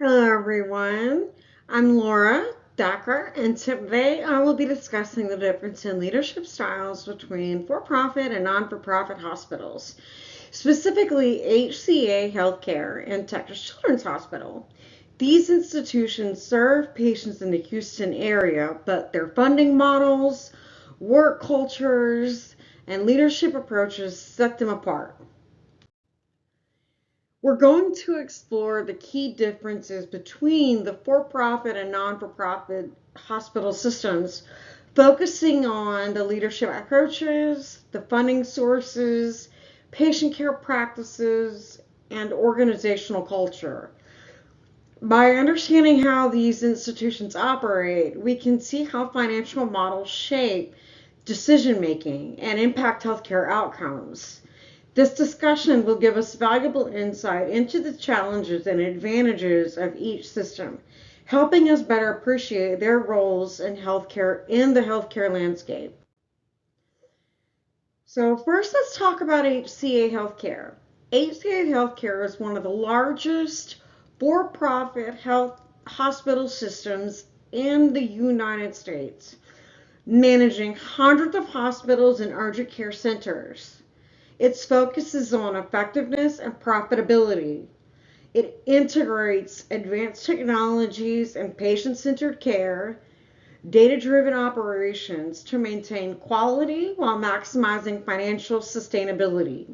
Hello, everyone. I'm Laura Dacker, and today I will be discussing the difference in leadership styles between for profit and non for profit hospitals, specifically HCA Healthcare and Texas Children's Hospital. These institutions serve patients in the Houston area, but their funding models, work cultures, and leadership approaches set them apart. We're going to explore the key differences between the for profit and non for profit hospital systems, focusing on the leadership approaches, the funding sources, patient care practices, and organizational culture. By understanding how these institutions operate, we can see how financial models shape decision making and impact healthcare outcomes. This discussion will give us valuable insight into the challenges and advantages of each system, helping us better appreciate their roles in the healthcare landscape. So, first, let's talk about HCA Healthcare. HCA Healthcare is one of the largest for profit health hospital systems in the United States, managing hundreds of hospitals and urgent care centers. Its focus is on effectiveness and profitability. It integrates advanced technologies and patient centered care, data driven operations to maintain quality while maximizing financial sustainability.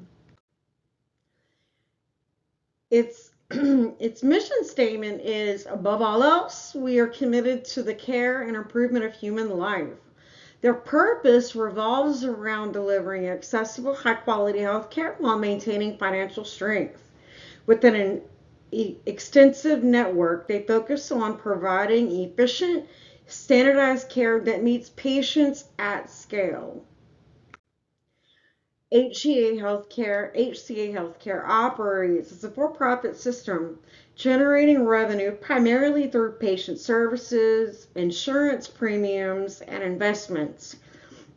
Its, its mission statement is above all else, we are committed to the care and improvement of human life. Their purpose revolves around delivering accessible, high quality health care while maintaining financial strength. Within an extensive network, they focus on providing efficient, standardized care that meets patients at scale. HCA Healthcare operates as a for profit system, generating revenue primarily through patient services, insurance premiums, and investments.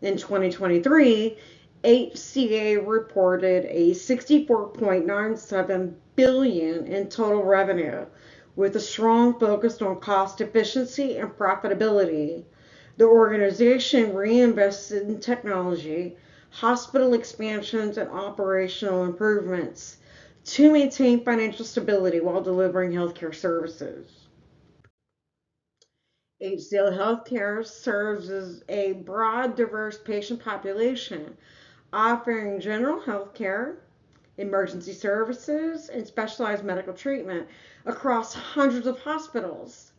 In 2023, HCA reported a 64.97 billion in total revenue, with a strong focus on cost efficiency and profitability. The organization reinvested in technology, hospital expansions, and operational improvements to maintain financial stability while delivering healthcare services. HCL Healthcare serves as a broad, diverse patient population, offering general health care, emergency services, and specialized medical treatment across hundreds of hospitals.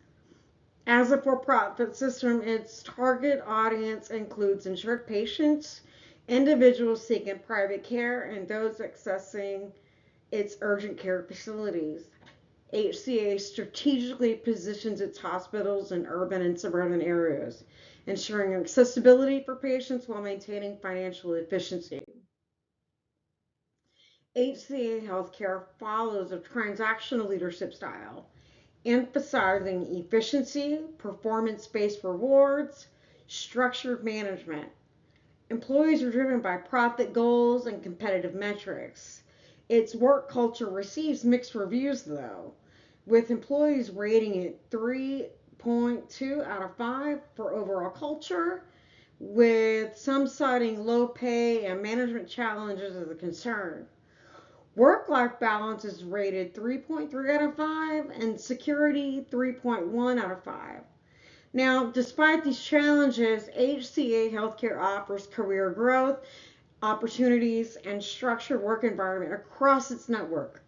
As a for profit system, its target audience includes insured patients, individuals seeking private care, and those accessing its urgent care facilities. HCA strategically positions its hospitals in urban and suburban areas, ensuring accessibility for patients while maintaining financial efficiency. HCA Healthcare follows a transactional leadership style, emphasizing efficiency, performance based rewards, structured management. Employees are driven by profit goals and competitive metrics. Its work culture receives mixed reviews, though, with employees rating it 3.2 out of 5 for overall culture, with some citing low pay and management challenges as a concern. Work life balance is rated 3.3 out of 5 and security 3.1 out of 5. Now, despite these challenges, HCA Healthcare offers career growth, opportunities, and structured work environment across its network.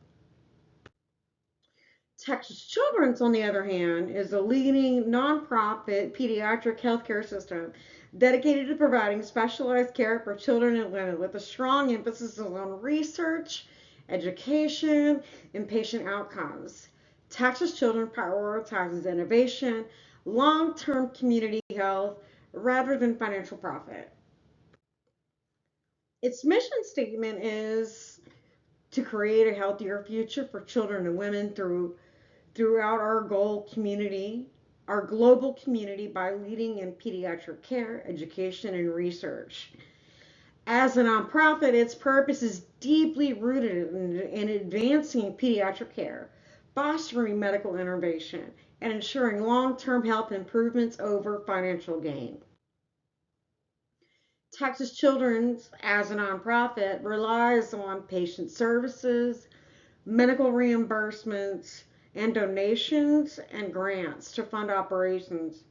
Texas Children's, on the other hand, is a leading nonprofit pediatric healthcare system dedicated to providing specialized care for children and women with a strong emphasis on research, education, and patient outcomes. Texas Children prioritizes innovation, long term community health, rather than financial profit. Its mission statement is to create a healthier future for children and women throughout our global community by leading in pediatric care, education, and research. As a nonprofit, its purpose is deeply rooted in advancing pediatric care, fostering medical innovation, and ensuring long-term health improvements over financial gain. Texas Children's, as a nonprofit, relies on patient services, medical reimbursements, and donations and grants to fund operations.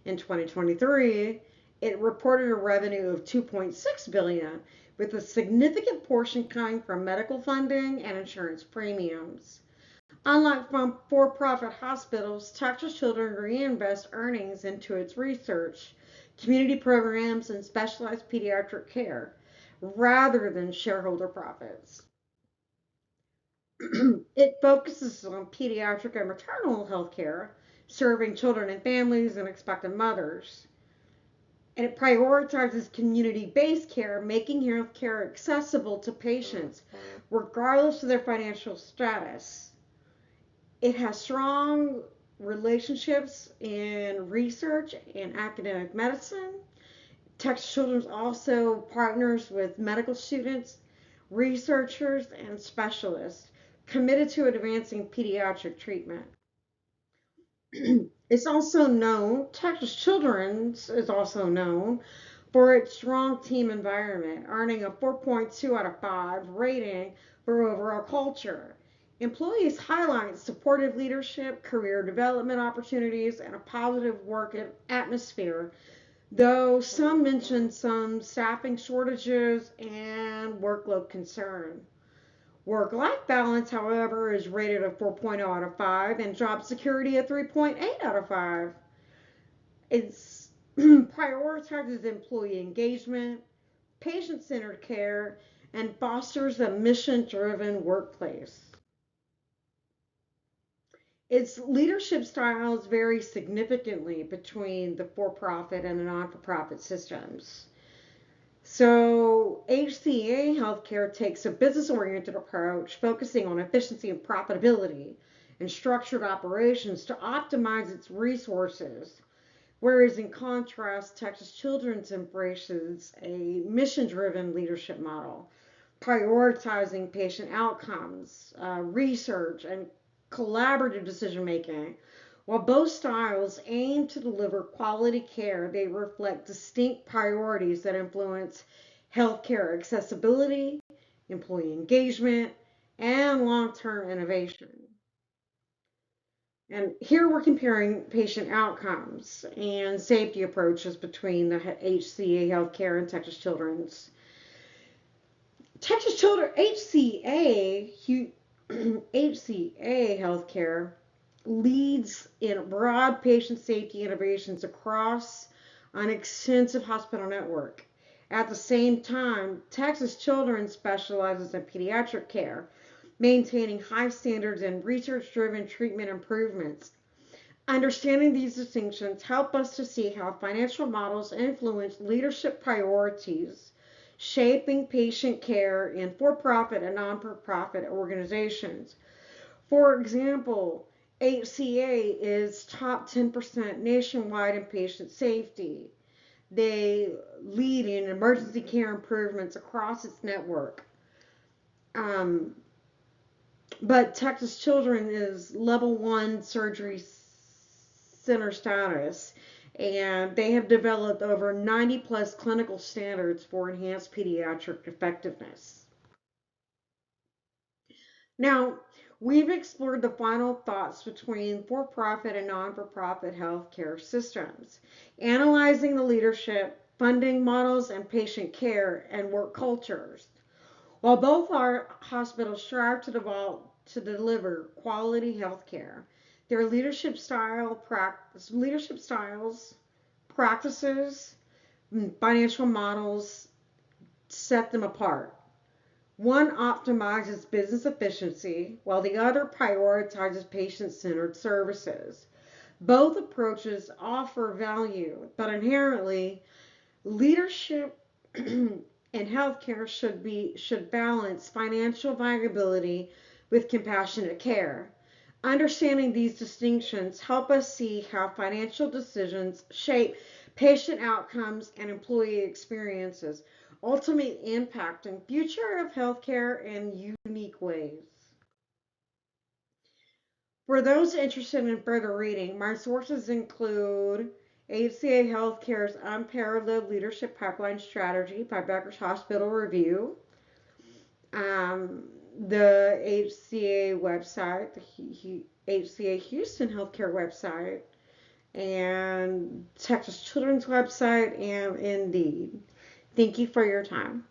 In 2023, it reported a revenue of $2.6 billion, with a significant portion coming from medical funding and insurance premiums. Unlike from for-profit hospitals, Texas Children reinvests earnings into its research, community programs, and specialized pediatric care, rather than shareholder profits. It focuses on pediatric and maternal health care, serving children and families and expectant mothers. And it prioritizes community-based care, making health care accessible to patients, regardless of their financial status. It has strong relationships in research and academic medicine. Texas Children's also partners with medical students, researchers, and specialists committed to advancing pediatric treatment. It's also known, Texas Children's is also known for its strong team environment, earning a 4.2 out of 5 rating for overall culture. Employees highlight supportive leadership, career development opportunities, and a positive work atmosphere, though some mention some staffing shortages and workload concern. Work-life balance, however, is rated a 4.0 out of 5, and job security a 3.8 out of 5. It prioritizes employee engagement, patient-centered care, and fosters a mission-driven workplace. Its leadership styles vary significantly between the for-profit and the non-for-profit systems. So HCA Healthcare takes a business-oriented approach, focusing on efficiency and profitability and structured operations to optimize its resources. Whereas in contrast, Texas Children's embraces a mission-driven leadership model, prioritizing patient outcomes, research, and collaborative decision-making. While both styles aim to deliver quality care, they reflect distinct priorities that influence healthcare accessibility, employee engagement, and long-term innovation. And here we're comparing patient outcomes and safety approaches between the HCA Healthcare and Texas Children's. Texas Children HCA Healthcare leads in broad patient safety innovations across an extensive hospital network. At the same time, Texas Children specializes in pediatric care, maintaining high standards and research-driven treatment improvements. Understanding these distinctions help us to see how financial models influence leadership priorities, shaping patient care in for-profit and non-for-profit organizations. For example, HCA is top 10% nationwide in patient safety. They lead in emergency care improvements across its network. But Texas Children is level 1 surgery center status, and they have developed over 90 plus clinical standards for enhanced pediatric effectiveness. Now, we've explored the final thoughts between for-profit and non-for-profit healthcare systems, analyzing the leadership, funding models, and patient care and work cultures. While both our hospitals strive to deliver quality healthcare, their leadership styles, practices, and financial models set them apart. One optimizes business efficiency, while the other prioritizes patient-centered services. Both approaches offer value, but inherently, leadership in healthcare should balance financial viability with compassionate care. Understanding these distinctions help us see how financial decisions shape patient outcomes and employee experiences, ultimately impacting future of healthcare in unique ways. For those interested in further reading, my sources include HCA Healthcare's Unparalleled Leadership Pipeline Strategy by Becker's Hospital Review, the HCA website, the HCA Houston Healthcare website, and Texas Children's website, and Indeed. Thank you for your time.